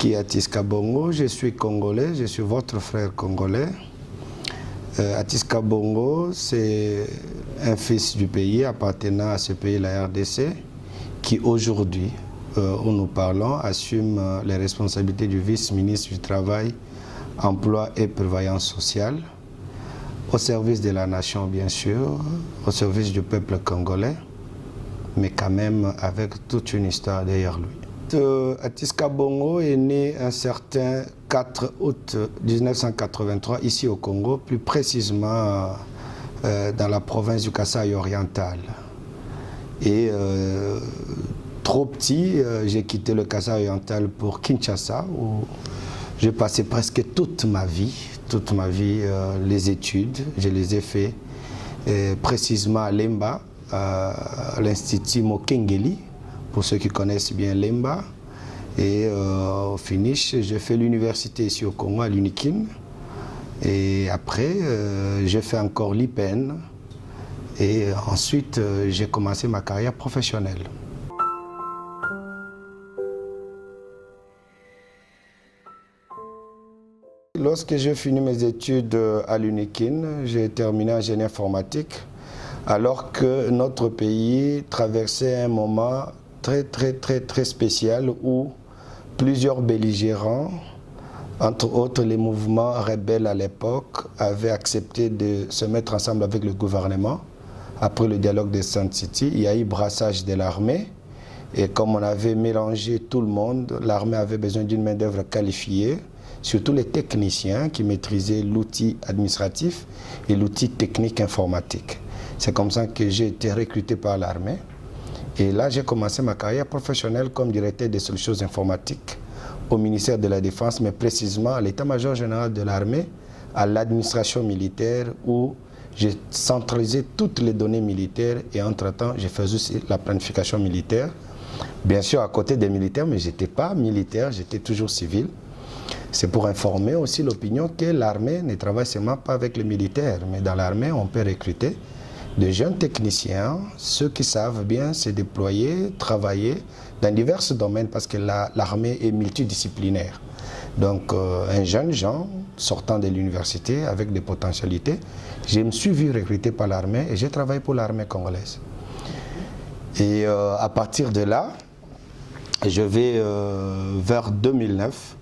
qui est Atis Kabongo. Je suis congolais, je suis votre frère congolais. Atis Kabongo, c'est un fils du pays appartenant à ce pays, la RDC, qui aujourd'hui, où nous parlons, assume les responsabilités du vice-ministre du Travail, Emploi et Prévoyance sociale, au service de la nation bien sûr, au service du peuple congolais, mais quand même avec toute une histoire derrière lui. Atis Kabongo est né un certain 4 août 1983 ici au Congo, plus précisément dans la province du Kasaï oriental. Et trop petit, j'ai quitté le Kasaï oriental pour Kinshasa, où j'ai passé presque toute ma vie, les études. Je les ai fait précisément à Lemba, à l'Institut Mokengeli, pour ceux qui connaissent bien Lemba. Et au finish, j'ai fait l'université ici au Congo, à l'UNIKIN. Et après, j'ai fait encore l'IPEN. Et ensuite, j'ai commencé ma carrière professionnelle. Lorsque j'ai fini mes études à l'UNIKIN, j'ai terminé en génie informatique, alors que notre pays traversait un moment très spécial où plusieurs belligérants, entre autres les mouvements rebelles à l'époque, avaient accepté de se mettre ensemble avec le gouvernement. Après le dialogue de Sun City, il y a eu brassage de l'armée. Et comme on avait mélangé tout le monde, l'armée avait besoin d'une main-d'œuvre qualifiée, surtout les techniciens qui maîtrisaient l'outil administratif et l'outil technique informatique. C'est comme ça que j'ai été recruté par l'armée. Et là, j'ai commencé ma carrière professionnelle comme directeur des solutions informatiques au ministère de la Défense, mais précisément à l'état-major général de l'armée, à l'administration militaire, où j'ai centralisé toutes les données militaires et entre-temps, j'ai fait aussi la planification militaire. Bien sûr, à côté des militaires, mais je n'étais pas militaire, j'étais toujours civil. C'est pour informer aussi l'opinion que l'armée ne travaille seulement pas avec les militaires, mais dans l'armée, on peut recruter de jeunes techniciens, ceux qui savent bien se déployer, travailler dans divers domaines parce que l'armée est multidisciplinaire. Donc un jeune gens sortant de l'université avec des potentialités, je me suis vu recruter par l'armée et j'ai travaillé pour l'armée congolaise. Et à partir de là, je vais vers 2009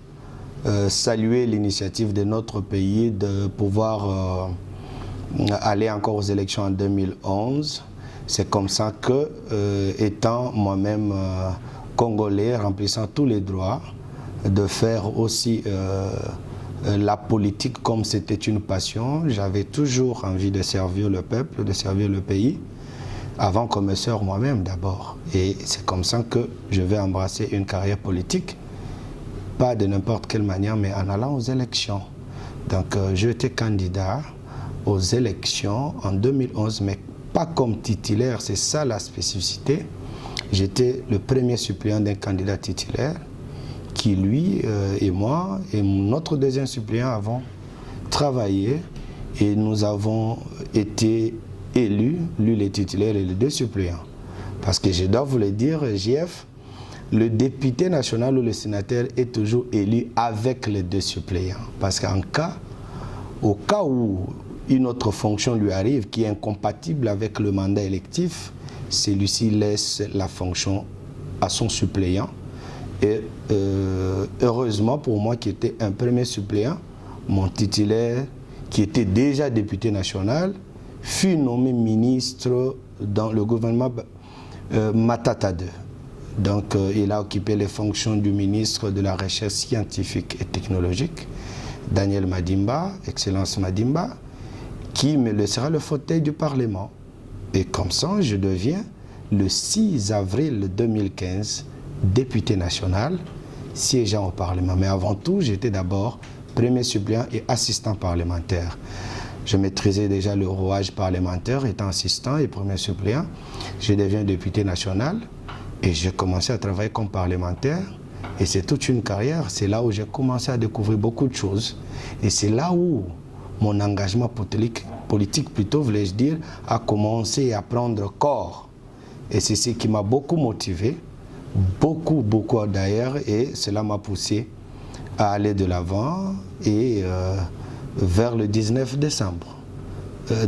saluer l'initiative de notre pays de pouvoir aller encore aux élections en 2011. C'est comme ça que, étant moi-même congolais, remplissant tous les droits, de faire aussi la politique comme c'était une passion. J'avais toujours envie de servir le peuple, de servir le pays, avant comme sœur moi-même d'abord. Et c'est comme ça que je vais embrasser une carrière politique, pas de n'importe quelle manière, mais en allant aux élections. Donc j'étais candidat aux élections en 2011, mais pas comme titulaire, c'est ça la spécificité. J'étais le premier suppléant d'un candidat titulaire qui, lui et moi, et notre deuxième suppléant avons travaillé et nous avons été élus, lui les titulaires et les deux suppléants. Parce que je dois vous le dire, JF, le député national ou le sénateur est toujours élu avec les deux suppléants. Parce qu'au cas où une autre fonction lui arrive qui est incompatible avec le mandat électif, celui-ci laisse la fonction à son suppléant. Et heureusement pour moi qui était un premier suppléant, mon titulaire qui était déjà député national fut nommé ministre dans le gouvernement Matata II. Donc il a occupé les fonctions du ministre de la Recherche scientifique et technologique, Daniel Madimba, Excellence Madimba, qui me laissera le fauteuil du Parlement. Et comme ça, je deviens le 6 avril 2015 député national, siégeant au Parlement. Mais avant tout, j'étais d'abord premier suppléant et assistant parlementaire. Je maîtrisais déjà le rouage parlementaire, étant assistant et premier suppléant. Je deviens député national et j'ai commencé à travailler comme parlementaire. Et c'est toute une carrière. C'est là où j'ai commencé à découvrir beaucoup de choses. Et c'est là où mon engagement politique plutôt, voulais-je dire, a commencé à prendre corps. Et c'est ce qui m'a beaucoup motivé, beaucoup d'ailleurs, et cela m'a poussé à aller de l'avant et vers le 19 décembre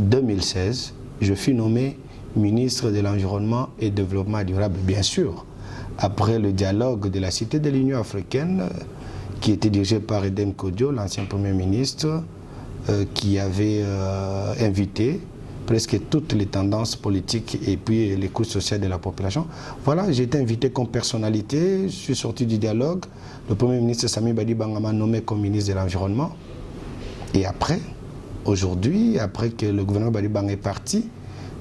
2016, je fus nommé ministre de l'Environnement et Développement durable, bien sûr, après le dialogue de la Cité de l'Union africaine qui était dirigé par Edem Kodio, l'ancien Premier ministre, qui avait invité presque toutes les tendances politiques et puis les couches sociales de la population. Voilà, j'ai été invité comme personnalité, je suis sorti du dialogue. Le Premier ministre Sami Badibanga m'a nommé comme ministre de l'Environnement. Et après, aujourd'hui, après que le gouvernement Badibanga est parti,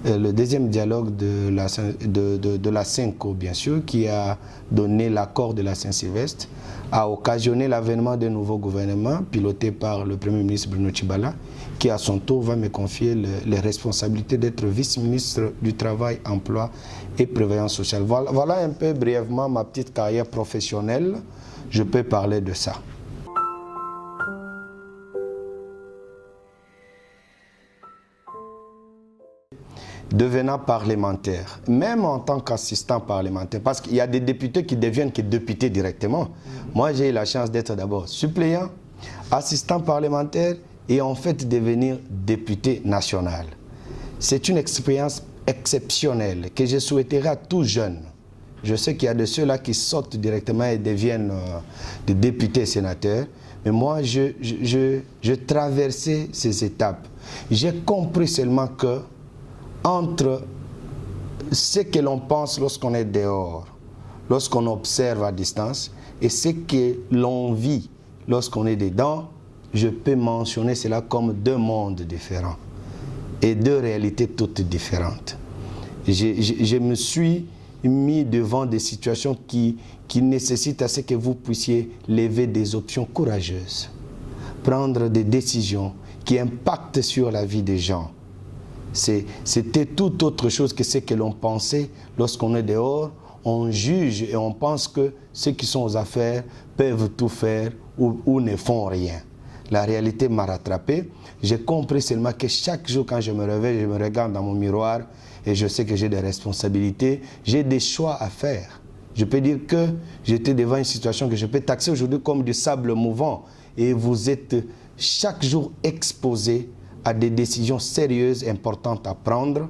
le deuxième dialogue de la CENCO, bien sûr, qui a donné l'accord de la Saint-Sylvestre, a occasionné l'avènement d'un nouveau gouvernement piloté par le Premier ministre Bruno Tshibala, qui à son tour va me confier les responsabilités d'être vice-ministre du Travail, Emploi et Prévoyance sociale. Voilà un peu brièvement ma petite carrière professionnelle. Je peux parler de ça. Devenant parlementaire, même en tant qu'assistant parlementaire, parce qu'il y a des députés qui deviennent que députés directement. Moi, j'ai eu la chance d'être d'abord suppléant, assistant parlementaire et en fait devenir député national. C'est une expérience exceptionnelle que je souhaiterais à tout jeune. Je sais qu'il y a de ceux-là qui sortent directement et deviennent des députés sénateurs, mais moi, je traversais ces étapes. J'ai compris seulement que entre ce que l'on pense lorsqu'on est dehors, lorsqu'on observe à distance, et ce que l'on vit lorsqu'on est dedans, je peux mentionner cela comme deux mondes différents et deux réalités toutes différentes. Je me suis mis devant des situations qui nécessitent à ce que vous puissiez lever des options courageuses, prendre des décisions qui impactent sur la vie des gens. C'était tout autre chose que ce que l'on pensait lorsqu'on est dehors. On juge et on pense que ceux qui sont aux affaires peuvent tout faire ou ne font rien. La réalité m'a rattrapé. J'ai compris seulement que chaque jour quand je me réveille, je me regarde dans mon miroir et je sais que j'ai des responsabilités, j'ai des choix à faire. Je peux dire que j'étais devant une situation que je peux taxer aujourd'hui comme du sable mouvant et vous êtes chaque jour exposé à des décisions sérieuses, importantes à prendre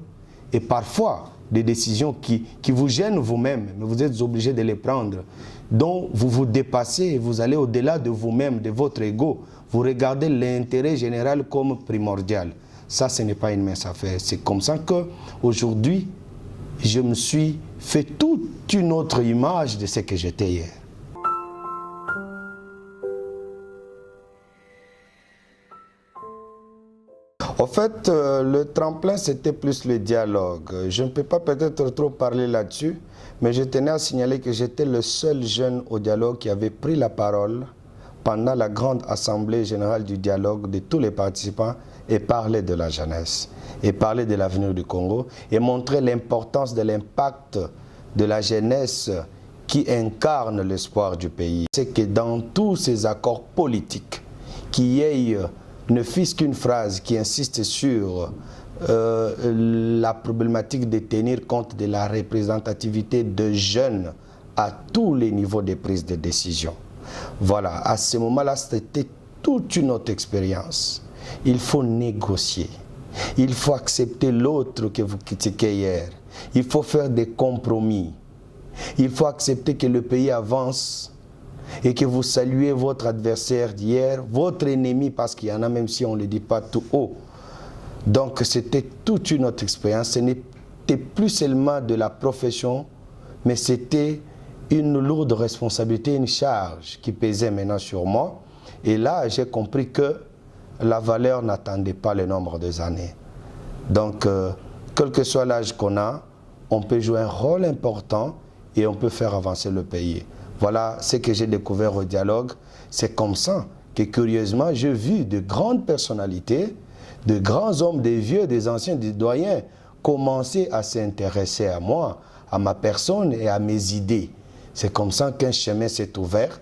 et parfois des décisions qui vous gênent vous-même, mais vous êtes obligé de les prendre, dont vous vous dépassez et vous allez au-delà de vous-même, de votre ego. Vous regardez l'intérêt général comme primordial. Ça, ce n'est pas une mince affaire. C'est comme ça qu'aujourd'hui, je me suis fait toute une autre image de ce que j'étais hier. En fait, le tremplin, c'était plus le dialogue. Je ne peux pas peut-être trop parler là-dessus, mais je tenais à signaler que j'étais le seul jeune au dialogue qui avait pris la parole pendant la grande assemblée générale du dialogue de tous les participants et parler de la jeunesse, et parler de l'avenir du Congo, et montrer l'importance de l'impact de la jeunesse qui incarne l'espoir du pays. C'est que dans tous ces accords politiques, qu'il y ait ne fût-ce qu'une phrase qui insiste sur la problématique de tenir compte de la représentativité de jeunes à tous les niveaux de prise de décision. Voilà, à ce moment-là, c'était toute une autre expérience. Il faut négocier. Il faut accepter l'autre que vous critiquez hier. Il faut faire des compromis. Il faut accepter que le pays avance et que vous saluez votre adversaire d'hier, votre ennemi, parce qu'il y en a même si on ne le dit pas tout haut. Donc c'était toute une autre expérience. Ce n'était plus seulement de la profession, mais c'était une lourde responsabilité, une charge qui pesait maintenant sur moi. Et là, j'ai compris que la valeur n'attendait pas le nombre des années. Donc, quel que soit l'âge qu'on a, on peut jouer un rôle important et on peut faire avancer le pays. Voilà ce que j'ai découvert au dialogue. C'est comme ça que, curieusement, j'ai vu de grandes personnalités, de grands hommes, des vieux, des anciens, des doyens, commencer à s'intéresser à moi, à ma personne et à mes idées. C'est comme ça qu'un chemin s'est ouvert.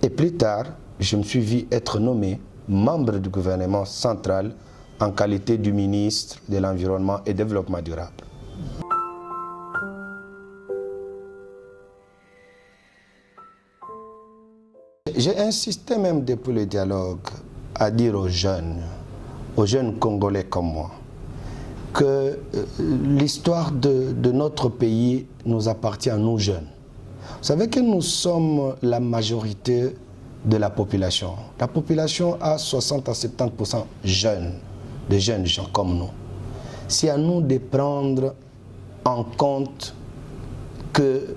Et plus tard, je me suis vu être nommé membre du gouvernement central en qualité du ministre de l'Environnement et Développement durable. j'ai insisté même depuis le dialogue à dire aux jeunes Congolais comme moi, que l'histoire de notre pays nous appartient à nous jeunes. Vous savez que nous sommes la majorité de la population. La population a 60 à 70% jeunes, de jeunes gens comme nous. C'est à nous de prendre en compte que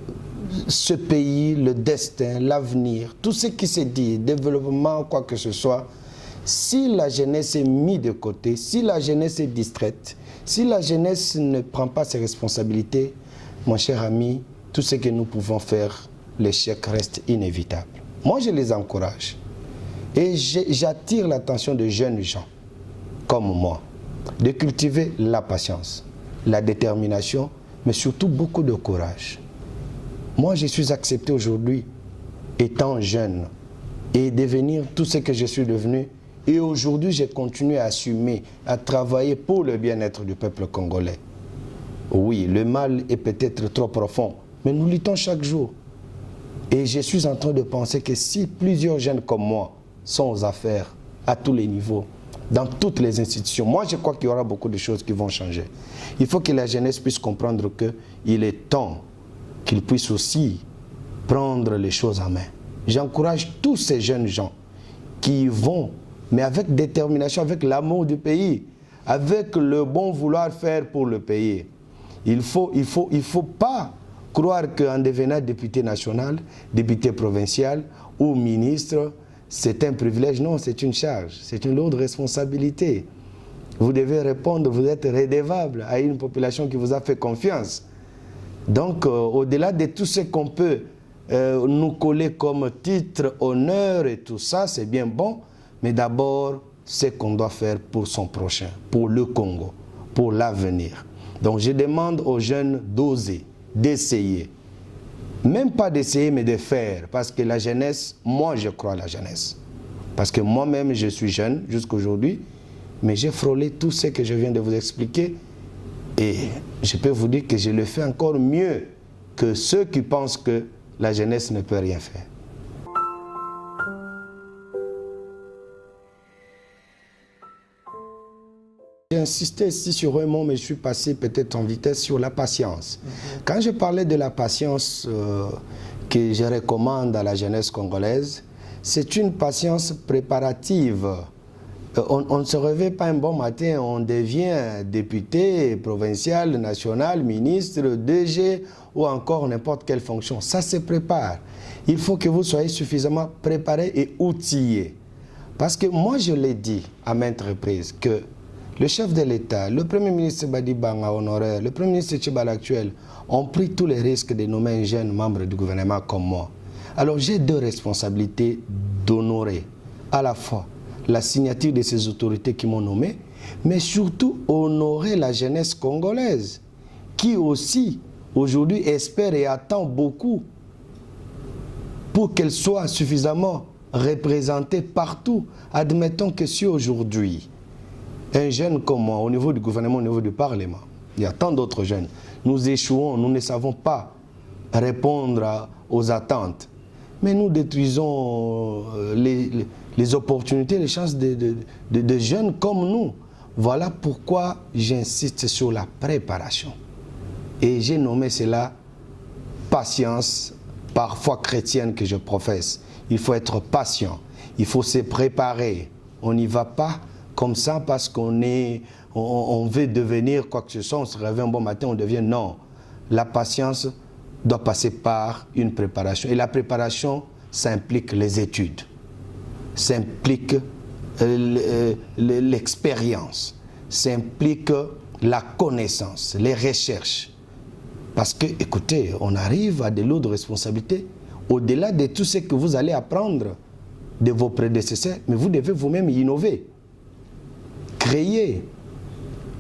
ce pays, le destin, l'avenir, tout ce qui se dit, développement, quoi que ce soit, si la jeunesse est mise de côté, si la jeunesse est distraite, si la jeunesse ne prend pas ses responsabilités, mon cher ami, tout ce que nous pouvons faire, l'échec reste inévitable. Moi, je les encourage. Et j'attire l'attention de jeunes gens, comme moi, de cultiver la patience, la détermination, mais surtout beaucoup de courage. Moi, je suis accepté aujourd'hui, étant jeune, et devenir tout ce que je suis devenu. Et aujourd'hui, je continue à assumer, à travailler pour le bien-être du peuple congolais. Oui, le mal est peut-être trop profond, mais nous luttons chaque jour. Et je suis en train de penser que si plusieurs jeunes comme moi sont aux affaires, à tous les niveaux, dans toutes les institutions, moi je crois qu'il y aura beaucoup de choses qui vont changer. Il faut que la jeunesse puisse comprendre qu'il est temps qu'ils puissent aussi prendre les choses en main. J'encourage tous ces jeunes gens qui y vont, mais avec détermination, avec l'amour du pays, avec le bon vouloir faire pour le pays. Il faut pas croire qu'en devenant député national, député provincial ou ministre, c'est un privilège. Non, c'est une charge, c'est une lourde responsabilité. Vous devez répondre, vous êtes redevable à une population qui vous a fait confiance. Donc, au-delà de tout ce qu'on peut nous coller comme titre, honneur et tout ça, c'est bien bon, mais d'abord, ce qu'on doit faire pour son prochain, pour le Congo, pour l'avenir. Donc, je demande aux jeunes d'oser, d'essayer. Même pas d'essayer, mais de faire. Parce que la jeunesse, moi, je crois à la jeunesse. Parce que moi-même, je suis jeune jusqu'à aujourd'hui, mais j'ai frôlé tout ce que je viens de vous expliquer. Et je peux vous dire que je le fais encore mieux que ceux qui pensent que la jeunesse ne peut rien faire. J'ai insisté ici sur un mot, mais je suis passé peut-être en vitesse sur la patience. Quand je parlais de la patience que je recommande à la jeunesse congolaise, c'est une patience préparative. On ne se réveille pas un bon matin, on devient député, provincial, national, ministre, DG ou encore n'importe quelle fonction. Ça se prépare. Il faut que vous soyez suffisamment préparé et outillé. Parce que moi, je l'ai dit à maintes reprises que le chef de l'État, le Premier ministre Badi Banga honoraire, le Premier ministre Tchibal actuel ont pris tous les risques de nommer un jeune membre du gouvernement comme moi. Alors j'ai deux responsabilités d'honorer à la fois la signature de ces autorités qui m'ont nommé, mais surtout honorer la jeunesse congolaise qui aussi aujourd'hui espère et attend beaucoup pour qu'elle soit suffisamment représentée partout. Admettons que si aujourd'hui un jeune comme moi, au niveau du gouvernement, au niveau du Parlement, il y a tant d'autres jeunes, nous échouons, nous ne savons pas répondre aux attentes. Mais nous détruisons les opportunités, les chances de jeunes comme nous. Voilà pourquoi j'insiste sur la préparation. Et j'ai nommé cela patience, parfois chrétienne que je professe. Il faut être patient, il faut se préparer. On n'y va pas comme ça parce qu'on veut devenir quoi que ce soit, on se réveille un bon matin, on devient non. La patience doit passer par une préparation. Et la préparation, ça implique les études, ça implique l'expérience, ça implique la connaissance, les recherches. Parce que, écoutez, on arrive à des lourdes responsabilités, au-delà de tout ce que vous allez apprendre de vos prédécesseurs, mais vous devez vous-même innover, créer.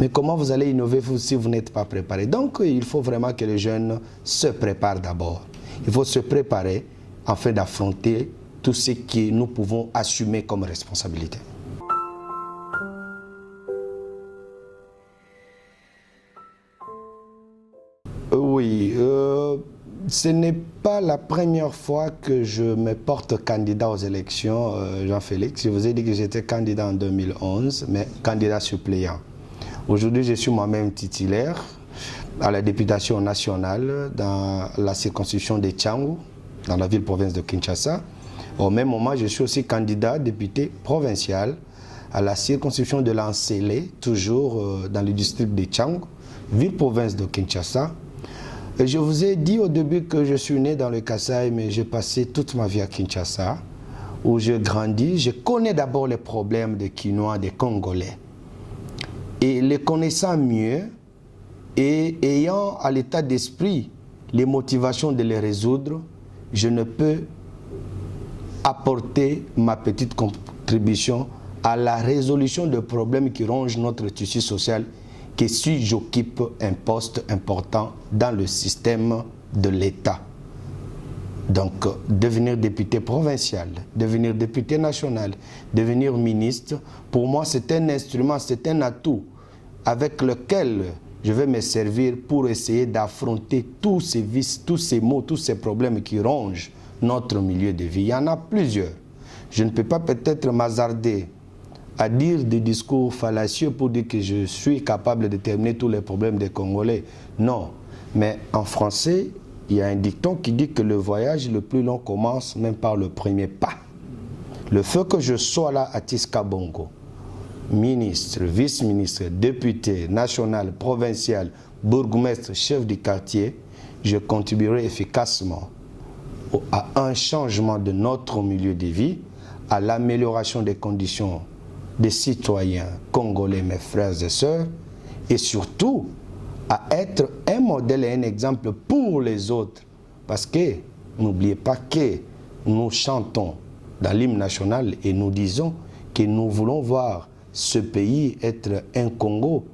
Mais comment vous allez innover si vous n'êtes pas préparé? Donc, il faut vraiment que les jeunes se préparent d'abord. Il faut se préparer afin d'affronter tout ce que nous pouvons assumer comme responsabilité. Oui, Ce n'est pas la première fois que je me porte candidat aux élections, Jean-Félix. Je vous ai dit que j'étais candidat en 2011, mais candidat suppléant. Aujourd'hui, je suis moi-même titulaire à la députation nationale dans la circonscription de Tchangou, dans la ville-province de Kinshasa. Au même moment, je suis aussi candidat député provincial à la circonscription de Lansele, toujours dans le district de Tchangou, ville-province de Kinshasa. Et je vous ai dit au début que je suis né dans le Kasaï, mais j'ai passé toute ma vie à Kinshasa, où j'ai grandi. Je connais d'abord les problèmes des Kinois, des Congolais. Et les connaissant mieux, et ayant à l'état d'esprit les motivations de les résoudre, je ne peux apporter ma petite contribution à la résolution de problèmes qui rongent notre tissu social, que si j'occupe un poste important dans le système de l'État. Donc, devenir député provincial, devenir député national, devenir ministre, pour moi, c'est un instrument, c'est un atout avec lequel je vais me servir pour essayer d'affronter tous ces vices, tous ces maux, tous ces problèmes qui rongent notre milieu de vie. Il y en a plusieurs. Je ne peux pas peut-être m'hasarder à dire des discours fallacieux pour dire que je suis capable de terminer tous les problèmes des Congolais. Non. Mais en français, il y a un dicton qui dit que le voyage le plus long commence même par le premier pas. Le fait que je sois là à Tiskabongo, ministre, vice-ministre, député, national, provincial, bourgmestre, chef du quartier, je contribuerai efficacement à un changement de notre milieu de vie, à l'amélioration des conditions des citoyens congolais, mes frères et sœurs, et surtout à être un modèle et un exemple pour les autres. Parce que, n'oubliez pas que nous chantons dans l'hymne national et nous disons que nous voulons voir ce pays être un Congo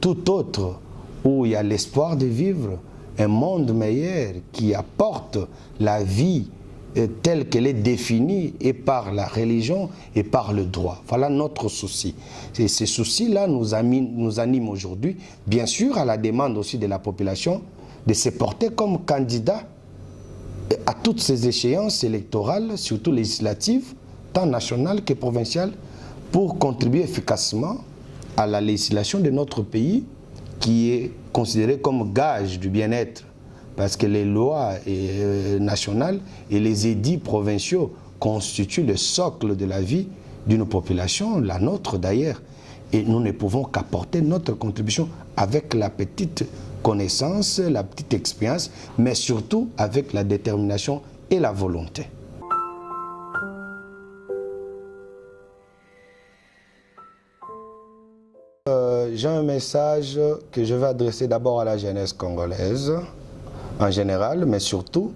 tout autre, où il y a l'espoir de vivre un monde meilleur qui apporte la vie telle qu'elle est définie et par la religion et par le droit. Voilà notre souci. Et ces soucis-là nous animent aujourd'hui, bien sûr à la demande aussi de la population, de se porter comme candidat à toutes ces échéances électorales, surtout législatives, tant nationales que provinciales, pour contribuer efficacement à la législation de notre pays qui est considérée comme gage du bien-être. Parce que les lois nationales et les édits provinciaux constituent le socle de la vie d'une population, la nôtre d'ailleurs. Et nous ne pouvons qu'apporter notre contribution avec la petite connaissance, la petite expérience, mais surtout avec la détermination et la volonté. J'ai un message que je vais adresser d'abord à la jeunesse congolaise, en général, mais surtout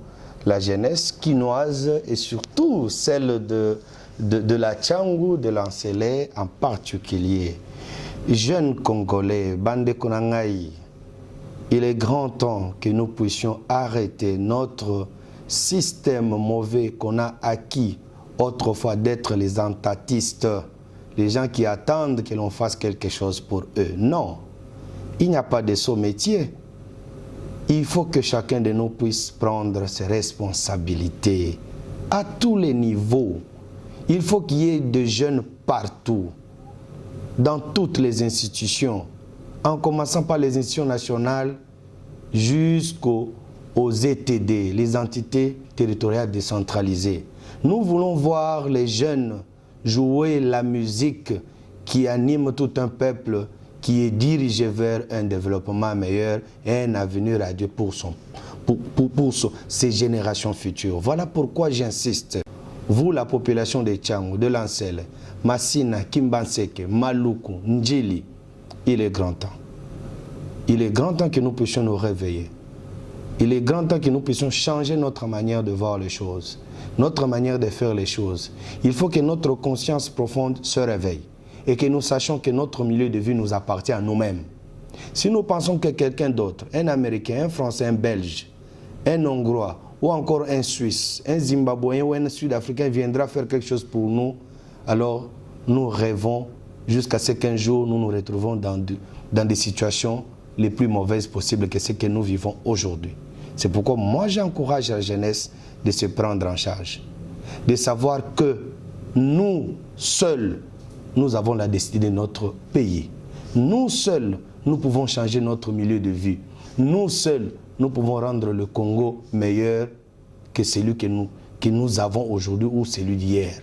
la jeunesse kinoise et surtout celle de la Tchangou, de Lansele en particulier. Jeunes Congolais, Bande Konangaï, il est grand temps que nous puissions arrêter notre système mauvais qu'on a acquis autrefois d'être les entatistes, les gens qui attendent que l'on fasse quelque chose pour eux. Non, il n'y a pas de saut métier. Il faut que chacun de nous puisse prendre ses responsabilités à tous les niveaux. Il faut qu'il y ait des jeunes partout, dans toutes les institutions, en commençant par les institutions nationales jusqu'aux ETD, les entités territoriales décentralisées. Nous voulons voir les jeunes jouer la musique qui anime tout un peuple, qui est dirigé vers un développement meilleur et un avenir radieux pour ses générations futures. Voilà pourquoi j'insiste. Vous, la population de Tchangou, de Lansele, Massina, Kimbanseke, Maluku, Ndjili, il est grand temps. Il est grand temps que nous puissions nous réveiller. Il est grand temps que nous puissions changer notre manière de voir les choses, notre manière de faire les choses. Il faut que notre conscience profonde se réveille et que nous sachions que notre milieu de vie nous appartient à nous-mêmes. Si nous pensons que quelqu'un d'autre, un Américain, un Français, un Belge, un Hongrois ou encore un Suisse, un Zimbabwéen ou un Sud-Africain viendra faire quelque chose pour nous, alors nous rêvons jusqu'à ce qu'un jour nous nous retrouvons dans des situations les plus mauvaises possibles que ce que nous vivons aujourd'hui. C'est pourquoi moi j'encourage la jeunesse de se prendre en charge, de savoir que nous seuls, nous avons la destinée de notre pays. Nous seuls, nous pouvons changer notre milieu de vie. Nous seuls, nous pouvons rendre le Congo meilleur que celui que nous avons aujourd'hui ou celui d'hier.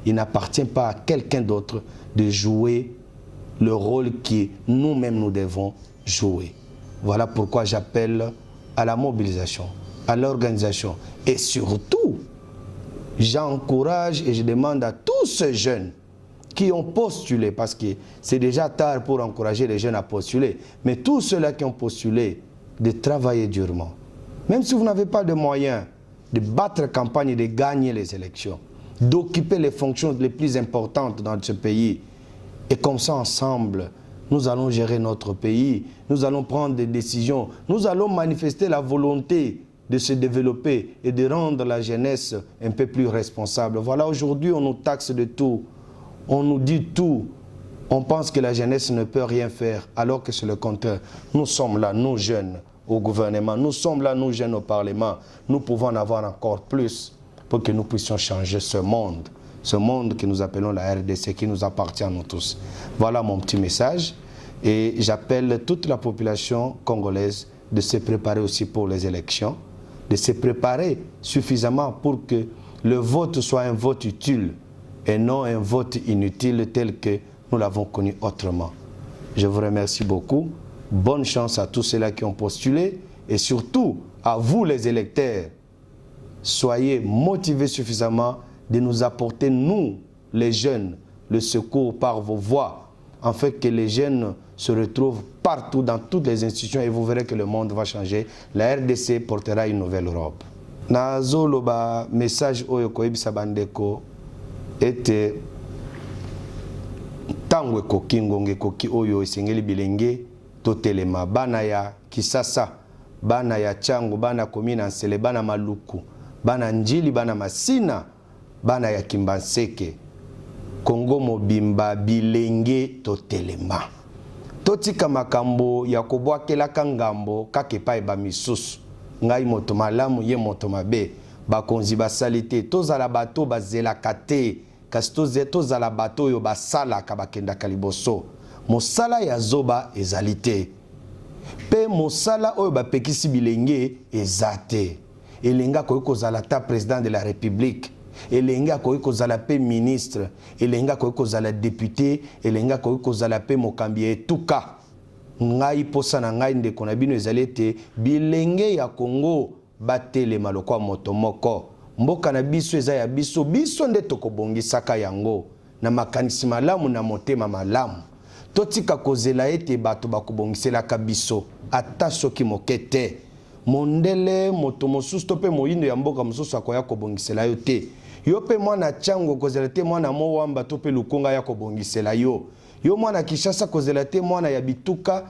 Il n'appartient pas à quelqu'un d'autre de jouer le rôle que nous-mêmes nous devons jouer. Voilà pourquoi j'appelle à la mobilisation, à l'organisation et surtout, j'encourage et je demande à tous ces jeunes qui ont postulé, parce que c'est déjà tard pour encourager les jeunes à postuler, mais tous ceux-là qui ont postulé, de travailler durement. Même si vous n'avez pas de moyens de battre campagne et de gagner les élections, d'occuper les fonctions les plus importantes dans ce pays. Et comme ça, ensemble, nous allons gérer notre pays, nous allons prendre des décisions, nous allons manifester la volonté de se développer et de rendre la jeunesse un peu plus responsable. Voilà, aujourd'hui, on nous taxe de tout, on nous dit tout, on pense que la jeunesse ne peut rien faire, alors que c'est le contraire. Nous sommes là, nous jeunes, au gouvernement, nous sommes là, nous jeunes au Parlement, nous pouvons en avoir encore plus pour que nous puissions changer ce monde que nous appelons la RDC, qui nous appartient à nous tous. Voilà mon petit message et j'appelle toute la population congolaise de se préparer aussi pour les élections, de se préparer suffisamment pour que le vote soit un vote utile et non un vote inutile tel que nous l'avons connu autrement. Je vous remercie beaucoup. Bonne chance à tous ceux-là qui ont postulé et surtout à vous les électeurs. Soyez motivés suffisamment de nous apporter, nous, les jeunes, le secours par vos voix, afin que les jeunes se retrouvent partout dans toutes les institutions et vous verrez que le monde va changer. La RDC portera une nouvelle Europe. Nazoloba message oyo koyebisa bandeko ete tango ekoki ngonga ekoki oyo esengeli bilenge totelema bana ya Kisasa, bana ya Chango, bana Komina Nsele, bana Maluku, bana Njili, bana Masina, bana ya Kimbanseke, Kongo mobimba bilenge totelema. Totika makambo ya kobwakelaka ngambo kakepa eba misusu. Ngai moto malamu ye moto mabe. Bakonzi basalite tozala bato bazelaka te. Kasi tozala bato yo basalaka bakendaka liboso. Mosala ya zoba ezalite. Pe mosala oyo bapekisi bilenge ezate. Elenga koyi kozala ta président de la République. Elenga koyi kozala pe ministre. Elenga koyi kozala député. Elenga koyi kozala pe mokambi etuka. Ngai posa na ngai ndeko na bino ezalete bilenge ya Congo batelema lokwa moto moko. Mboka na biso eza ya biso. Biso nde tokobongisaka yango. Na makanisi malamu na motema malamu. Totika kozela ete bato bakobongiselaka biso ata soki mokete mondele moto mosusu to pe moyindo ya mboka mosusu akoya kobongisela yo te yo pe mwana Chango kozela te mwana Mowamba to pe Lukonga ya kobongisela yo mwana Kishasa kozela te mwana ya Bituka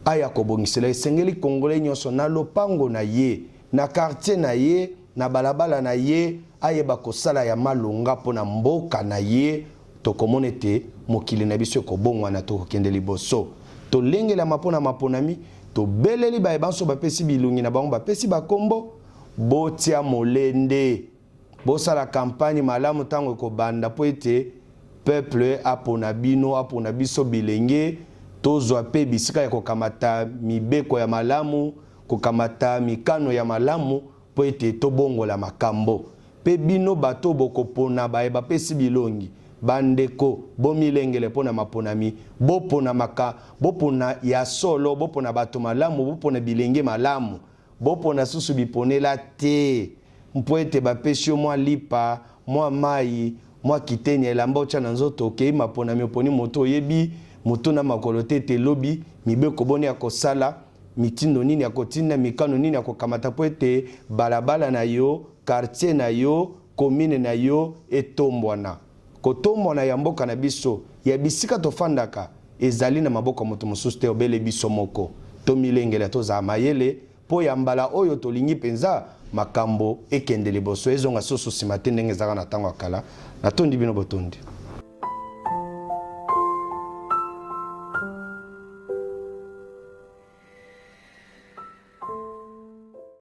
aya kobongisela esengeli Kongolais nyonso na lopango na ye na quartier na ye na balabala na ye ayeba kosala ya malonga po na mboka na ye tokomone te mokili na biso kobongwa na tokokende liboso to lengela mapona maponami to beleli ba ebanso bapesi bilungi na bango bapesi bakombo botia molende bosala campagne malamu tango kobanda po ete peuple apona bino apona biso bilenge tozwa pe bisika ya kokamata mibeko ya malamu kokamata mikano ya malamu po ete tobongola makambo pe bino bato bokopona ba bapesi bilongi bandeko bomilengele pona maponami bopona maka bopona ya solo bopona bato malamu bopona bilenge malamu bopona susu biponela te mpo ete bapesi yo mwa lipa mwa mai mwa kiteni elamba otya na nzoto okei maponami oponi moto oyebi moto na makolo te ete lobi mibeko boni ya kosala mitindo nini ya kotinda mikano nini ya kokamata po ete balabala na yo quartier na yo commune na yo etombwana kotombwana ya mboka na biso ya bisika tofandaka ezali na maboko moto mosusu te obele biso moko to milengela tozala mayele po ya mbala oyo tolingi penza makambo ekende liboso ezonga susu nsima te ndenge ezalaka na ntango ya kala natondi bino botondi